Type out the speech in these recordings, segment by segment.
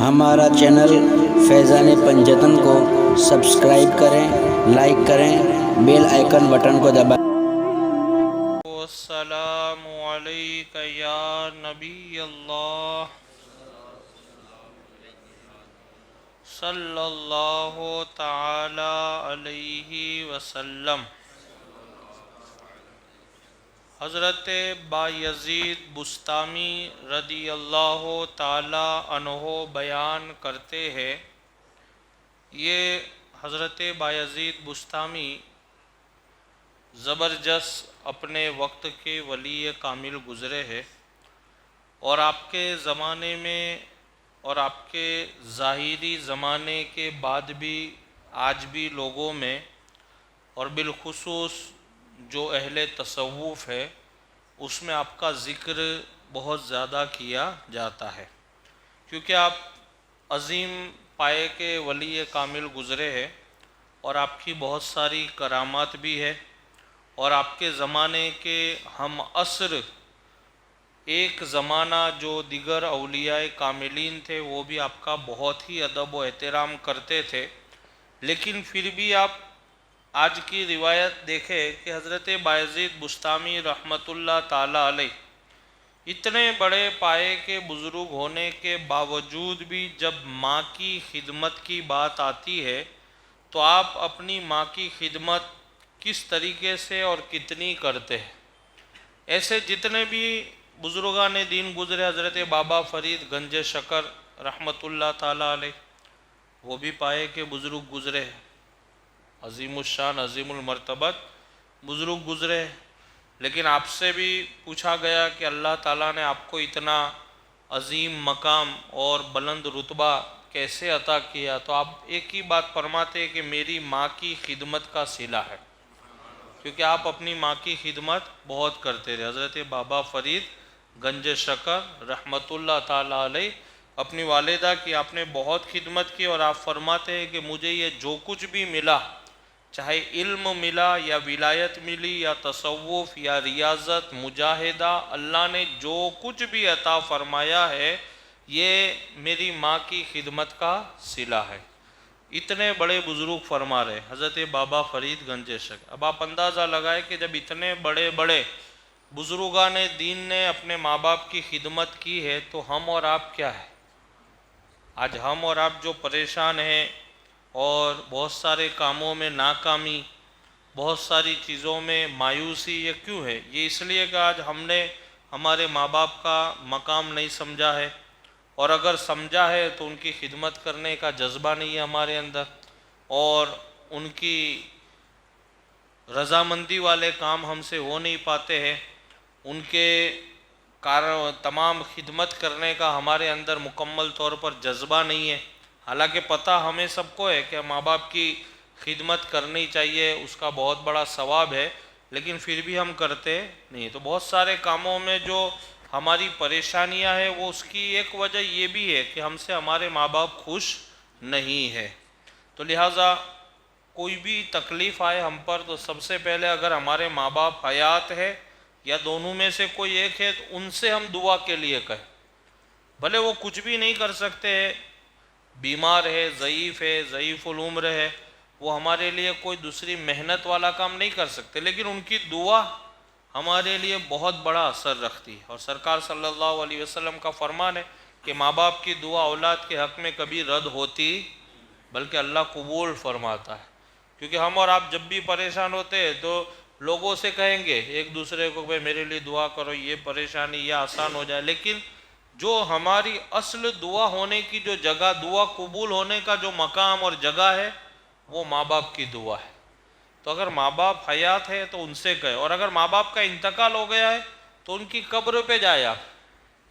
ہمارا چینل فیضان پنجتن کو سبسکرائب کریں، لائک کریں، بیل آئیکن بٹن کو دبائیں۔ السلام علیک یا نبی اللہ صلی اللہ تعالی علیہ وسلم۔ حضرت بایزید بسطامی رضی اللہ تعالی عنہ بیان کرتے ہیں، یہ حضرت بایزید بسطامی زبردست اپنے وقت کے ولی کامل گزرے ہیں، اور آپ کے زمانے میں اور آپ کے ظاہری زمانے کے بعد بھی آج بھی لوگوں میں، اور بالخصوص جو اہل تصوف ہے اس میں آپ کا ذکر بہت زیادہ کیا جاتا ہے، کیونکہ آپ عظیم پائے کے ولی کامل گزرے ہیں، اور آپ کی بہت ساری کرامات بھی ہے، اور آپ کے زمانے کے ہم عصر ایک زمانہ جو دیگر اولیاء کاملین تھے وہ بھی آپ کا بہت ہی ادب و احترام کرتے تھے، لیکن پھر بھی آپ آج کی روایت دیکھیں کہ حضرت بایزید بسطامی رحمۃ اللہ تعالی علیہ اتنے بڑے پائے کے بزرگ ہونے کے باوجود بھی جب ماں کی خدمت کی بات آتی ہے تو آپ اپنی ماں کی خدمت کس طریقے سے اور کتنی کرتے ہیں۔ ایسے جتنے بھی بزرگان دین گزرے، حضرت بابا فرید گنج شکر رحمۃ اللہ تعالی علیہ وہ بھی پائے کے بزرگ گزرے، عظیم الشان عظیم المرتبت بزرگ گزرے، لیکن آپ سے بھی پوچھا گیا کہ اللہ تعالیٰ نے آپ کو اتنا عظیم مقام اور بلند رتبہ کیسے عطا کیا، تو آپ ایک ہی بات فرماتے ہیں کہ میری ماں کی خدمت کا صلہ ہے، کیونکہ آپ اپنی ماں کی خدمت بہت کرتے رہے۔ حضرت بابا فرید گنج شکر رحمۃ اللہ تعالی علیہ اپنی والدہ کی آپ نے بہت خدمت کی، اور آپ فرماتے ہیں کہ مجھے یہ جو کچھ بھی ملا، چاہے علم ملا یا ولایت ملی یا تصوف یا ریاضت مجاہدہ، اللہ نے جو کچھ بھی عطا فرمایا ہے یہ میری ماں کی خدمت کا صلہ ہے۔ اتنے بڑے بزرگ فرما رہے حضرت بابا فرید گنج شکر۔ اب آپ اندازہ لگائے کہ جب اتنے بڑے بڑے بزرگان دین نے اپنے ماں باپ کی خدمت کی ہے تو ہم اور آپ کیا ہے؟ آج ہم اور آپ جو پریشان ہیں اور بہت سارے کاموں میں ناکامی، بہت ساری چیزوں میں مایوسی، یہ کیوں ہے؟ یہ اس لیے کہ آج ہم نے ہمارے ماں باپ کا مقام نہیں سمجھا ہے، اور اگر سمجھا ہے تو ان کی خدمت کرنے کا جذبہ نہیں ہے ہمارے اندر، اور ان کی رضامندی والے کام ہم سے ہو نہیں پاتے ہیں، ان کے تمام خدمت کرنے کا ہمارے اندر مکمل طور پر جذبہ نہیں ہے، حالانکہ پتہ ہمیں سب کو ہے کہ ماں باپ کی خدمت کرنی چاہیے، اس کا بہت بڑا ثواب ہے، لیکن پھر بھی ہم کرتے نہیں۔ تو بہت سارے کاموں میں جو ہماری پریشانیاں ہیں وہ اس کی ایک وجہ یہ بھی ہے کہ ہم سے ہمارے ماں باپ خوش نہیں ہے، تو لہٰذا کوئی بھی تکلیف آئے ہم پر تو سب سے پہلے اگر ہمارے ماں باپ حیات ہے یا دونوں میں سے کوئی ایک ہے تو ان سے ہم دعا کے لیے کہیں، بھلے وہ کچھ بھی نہیں کر سکتے، بیمار ہے، ضعیف العمر ہے، وہ ہمارے لیے کوئی دوسری محنت والا کام نہیں کر سکتے، لیکن ان کی دعا ہمارے لیے بہت بڑا اثر رکھتی ہے، اور سرکار صلی اللہ علیہ وسلم کا فرمان ہے کہ ماں باپ کی دعا اولاد کے حق میں کبھی رد ہوتی بلکہ اللہ قبول فرماتا ہے، کیونکہ ہم اور آپ جب بھی پریشان ہوتے ہیں تو لوگوں سے کہیں گے ایک دوسرے کو کہ میرے لیے دعا کرو، یہ پریشانی یہ آسان ہو جائے، لیکن جو ہماری اصل دعا ہونے کی جو جگہ، دعا قبول ہونے کا جو مقام اور جگہ ہے وہ ماں باپ کی دعا ہے، تو اگر ماں باپ حیات ہے تو ان سے کہے، اور اگر ماں باپ کا انتقال ہو گیا ہے تو ان کی قبر پہ جائے آپ۔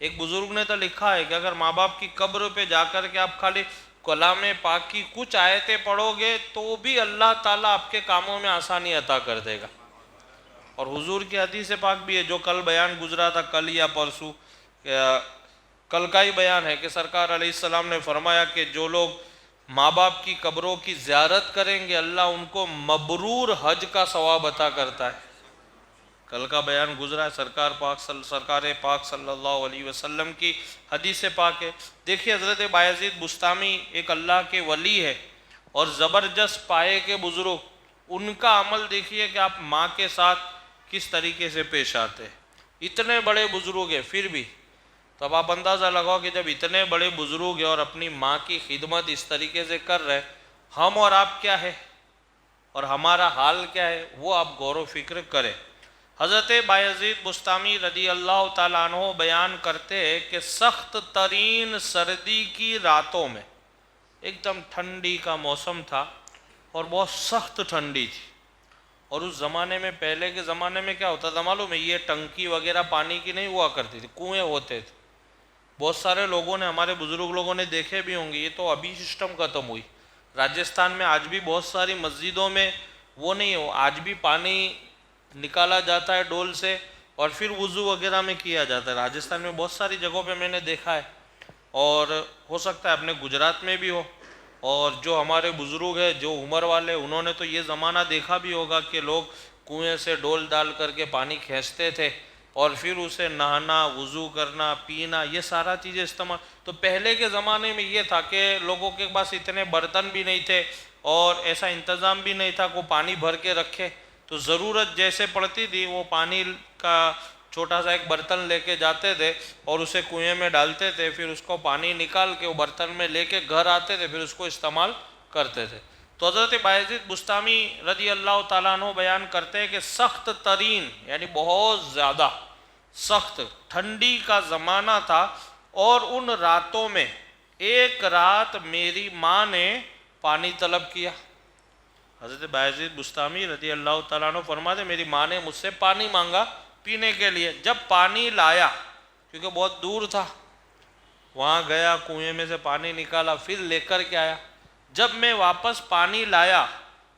ایک بزرگ نے تو لکھا ہے کہ اگر ماں باپ کی قبر پہ جا کر کے آپ خالی کلام پاک کی کچھ آیتیں پڑھو گے تو بھی اللہ تعالیٰ آپ کے کاموں میں آسانی عطا کر دے گا، اور حضور کی حدیث پاک بھی ہے جو کل بیان گزرا تھا، کل یا پرسوں، کل کا ہی بیان ہے کہ سرکار علیہ السلام نے فرمایا کہ جو لوگ ماں باپ کی قبروں کی زیارت کریں گے اللہ ان کو مبرور حج کا ثواب عطا کرتا ہے۔ کل کا بیان گزرا ہے، سرکار پاک صلی اللہ علیہ وسلم کی حدیث پاک ہے۔ دیکھیے حضرت بایزید بسطامی ایک اللہ کے ولی ہے اور زبردست پائے کے بزرگ، ان کا عمل دیکھیے کہ آپ ماں کے ساتھ کس طریقے سے پیش آتے ہیں۔ اتنے بڑے بزرگ ہیں پھر بھی، تو اب آپ اندازہ لگاؤ کہ جب اتنے بڑے بزرگ ہیں اور اپنی ماں کی خدمت اس طریقے سے کر رہے، ہم اور آپ کیا ہے اور ہمارا حال کیا ہے، وہ آپ غور و فکر کریں۔ حضرت بایزید بسطامی رضی اللہ تعالیٰ عنہ بیان کرتے ہیں کہ سخت ترین سردی کی راتوں میں، ایک دم ٹھنڈی کا موسم تھا اور بہت سخت ٹھنڈی تھی، اور اس زمانے میں، پہلے کے زمانے میں کیا ہوتا تھا معلوم ہے، یہ ٹنکی وغیرہ پانی کی نہیں ہوا کرتی تھی، کنویں ہوتے تھے۔ بہت سارے لوگوں نے، ہمارے بزرگ لوگوں نے دیکھے بھی ہوں گے، یہ تو ابھی سسٹم ختم ہوئی۔ راجستھان میں آج بھی بہت ساری مسجدوں میں وہ نہیں ہو، آج بھی پانی نکالا جاتا ہے ڈول سے اور پھر وضو وغیرہ میں کیا جاتا ہے۔ راجستھان میں بہت ساری جگہوں پہ میں نے دیکھا ہے، اور ہو سکتا ہے اپنے گجرات میں بھی ہو، اور جو ہمارے بزرگ ہیں، جو عمر والے، انہوں نے تو یہ زمانہ دیکھا بھی ہوگا کہ لوگ کنویں سے ڈول ڈال کر کے پانی کھینچتے تھے اور پھر اسے نہانا، وضو کرنا، پینا، یہ سارا چیزیں استعمال۔ تو پہلے کے زمانے میں یہ تھا کہ لوگوں کے پاس اتنے برتن بھی نہیں تھے اور ایسا انتظام بھی نہیں تھا کہ وہ پانی بھر کے رکھے، تو ضرورت جیسے پڑتی تھی وہ پانی کا چھوٹا سا ایک برتن لے کے جاتے تھے اور اسے کنویں میں ڈالتے تھے، پھر اس کو پانی نکال کے وہ برتن میں لے کے گھر آتے تھے، پھر اس کو استعمال کرتے تھے۔ تو حضرت بایزید بسطامی رضی اللہ تعالیٰ عنہ بیان کرتے ہیں کہ سخت ترین، یعنی بہت زیادہ سخت ٹھنڈی کا زمانہ تھا، اور ان راتوں میں ایک رات میری ماں نے پانی طلب کیا۔ حضرت بایزید بسطامی رضی اللہ تعالیٰ عنہ فرماتے میری ماں نے مجھ سے پانی مانگا پینے کے لیے، جب پانی لایا، کیونکہ بہت دور تھا، وہاں گیا، کنویں میں سے پانی نکالا، پھر لے کر کے آیا، جب میں واپس پانی لایا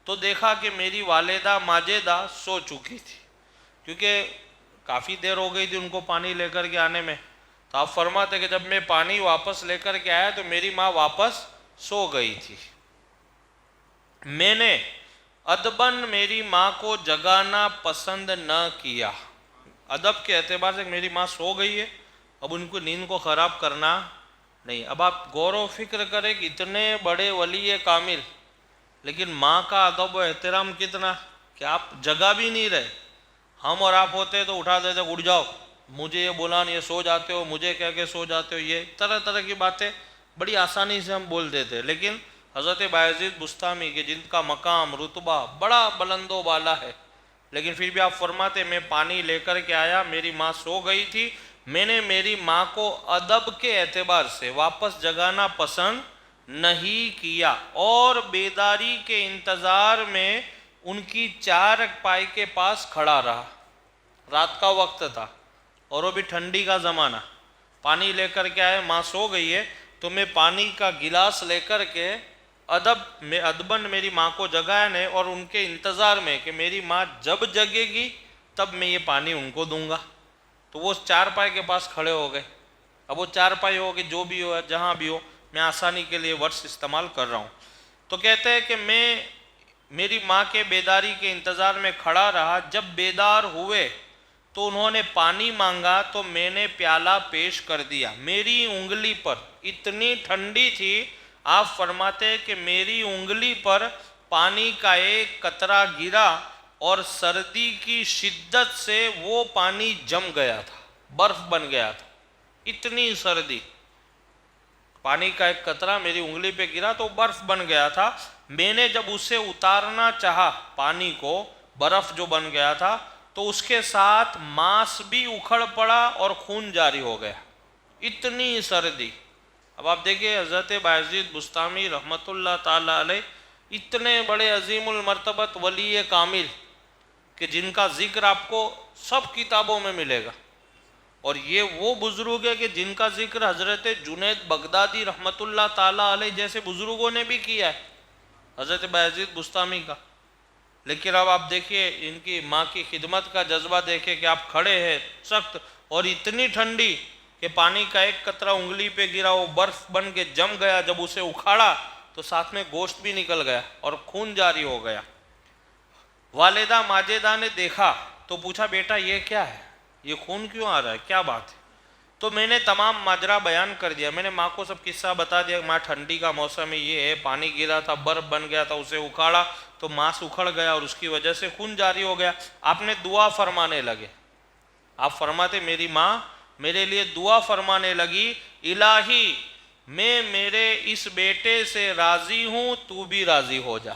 تو دیکھا کہ میری والدہ ماجدہ سو چکی تھی، کیونکہ کافی دیر ہو گئی تھی ان کو پانی لے کر کے آنے میں۔ تو آپ فرماتے کہ جب میں پانی واپس لے کر کے آیا تو میری ماں واپس سو گئی تھی۔ میں نے ادباً میری ماں کو جگانا پسند نہ کیا، ادب کے اعتبار سے میری ماں سو گئی ہے، اب ان کو نیند کو خراب کرنا نہیں۔ اب آپ غور و فکر کریں کہ اتنے بڑے ولی کامل، لیکن ماں کا ادب و احترام کتنا کہ آپ جگا بھی نہیں رہے۔ ہم اور آپ ہوتے تو اٹھا دیتے، اٹھ جاؤ، مجھے یہ بولا نہیں، یہ سو جاتے ہو، مجھے کہہ کے سو جاتے ہو، یہ طرح طرح کی باتیں بڑی آسانی سے ہم بول دیتے۔ لیکن حضرت بایزید بسطامی کے جن کا مقام رتبہ بڑا بلند و بالا ہے، لیکن پھر بھی آپ فرماتے میں پانی لے کر کے آیا، میری ماں سو گئی تھی، میں نے میری ماں کو ادب کے اعتبار سے واپس جگانا پسند نہیں کیا، اور بیداری کے انتظار میں ان کی چارپائی کے پاس کھڑا رہا۔ رات کا وقت تھا اور وہ بھی ٹھنڈی کا زمانہ، پانی لے کر کے آئے، ماں سو گئی ہے، تو میں پانی کا گلاس لے کر کے ادباً میری ماں کو جگایا نے، اور ان کے انتظار میں کہ میری ماں جب جگے گی تب میں یہ پانی ان کو دوں گا۔ تو وہ چارپائی کے پاس کھڑے ہو گئے۔ اب وہ چارپائی ہو کہ جو بھی ہو، جہاں بھی ہو، میں آسانی کے لیے ورڈس استعمال کر رہا ہوں۔ تو کہتے ہیں کہ میں میری ماں کے بیداری کے انتظار میں کھڑا رہا، جب بیدار ہوئے تو انہوں نے پانی مانگا تو میں نے پیالہ پیش کر دیا۔ میری انگلی پر اتنی ٹھنڈی تھی، آپ فرماتے ہیں کہ میری انگلی پر پانی کا ایک قطرہ گرا اور سردی کی شدت سے وہ پانی جم گیا تھا، برف بن گیا تھا، اتنی سردی۔ پانی کا ایک قطرہ میری انگلی پہ گرا تو برف بن گیا تھا، میں نے جب اسے اتارنا چاہا پانی کو، برف جو بن گیا تھا، تو اس کے ساتھ ماس بھی اکھڑ پڑا اور خون جاری ہو گیا، اتنی سردی۔ اب آپ دیکھیں حضرت بایزید بسطامی رحمۃ اللہ تعالی علیہ، اتنے بڑے عظیم المرتبت ولی کامل کہ جن کا ذکر آپ کو سب کتابوں میں ملے گا، اور یہ وہ بزرگ ہے کہ جن کا ذکر حضرت جنید بغدادی رحمۃ اللہ تعالی علیہ جیسے بزرگوں نے بھی کیا ہے، حضرت بایزید بسطامی کا۔ لیکن اب آپ دیکھیے ان کی ماں کی خدمت کا جذبہ دیکھیں کہ آپ کھڑے ہیں سخت، اور اتنی ٹھنڈی کہ پانی کا ایک قطرہ انگلی پہ گرا، وہ برف بن کے جم گیا، جب اسے اکھاڑا تو ساتھ میں گوشت بھی نکل گیا اور خون جاری ہو گیا۔ والدہ ماجدہ نے دیکھا تو پوچھا بیٹا یہ کیا ہے، یہ خون کیوں آ رہا ہے، کیا بات ہے؟ تو میں نے تمام ماجرا بیان کر دیا، میں نے ماں کو سب قصہ بتا دیا، ماں ٹھنڈی کا موسم ہے، یہ ہے، پانی گرا تھا، برف بن گیا تھا، اسے اکھاڑا تو ماس اکھڑ گیا اور اس کی وجہ سے خون جاری ہو گیا۔ آپ نے دعا فرمانے لگے، آپ فرماتے میری ماں میرے لیے دعا فرمانے لگی، الہی میں میرے اس بیٹے سے راضی ہوں، تو بھی راضی ہو جا،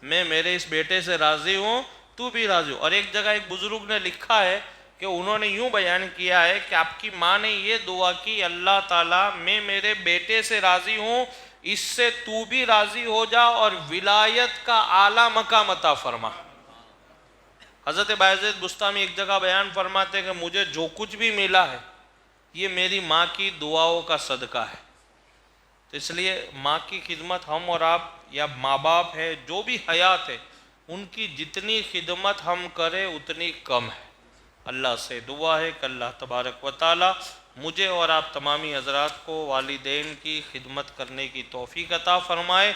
میں میرے اس بیٹے سے راضی ہوں، تو بھی راضی ہو۔ اور ایک جگہ ایک بزرگ نے لکھا ہے کہ انہوں نے یوں بیان کیا ہے کہ آپ کی ماں نے یہ دعا کی، اللہ تعالیٰ میں میرے بیٹے سے راضی ہوں، اس سے تو بھی راضی ہو جا اور ولایت کا اعلیٰ مقام عطا فرما۔ حضرت بایزید بستامی ایک جگہ بیان فرماتے کہ مجھے جو کچھ بھی ملا ہے یہ میری ماں کی دعاؤں کا صدقہ ہے۔ تو اس لیے ماں کی خدمت ہم اور آپ یا ماں باپ ہے جو بھی حیات ہے ان کی جتنی خدمت ہم کریں اتنی کم ہے۔ اللہ سے دعا ہے کہ اللہ تبارک و تعالی مجھے اور آپ تمامی حضرات کو والدین کی خدمت کرنے کی توفیق عطا فرمائے۔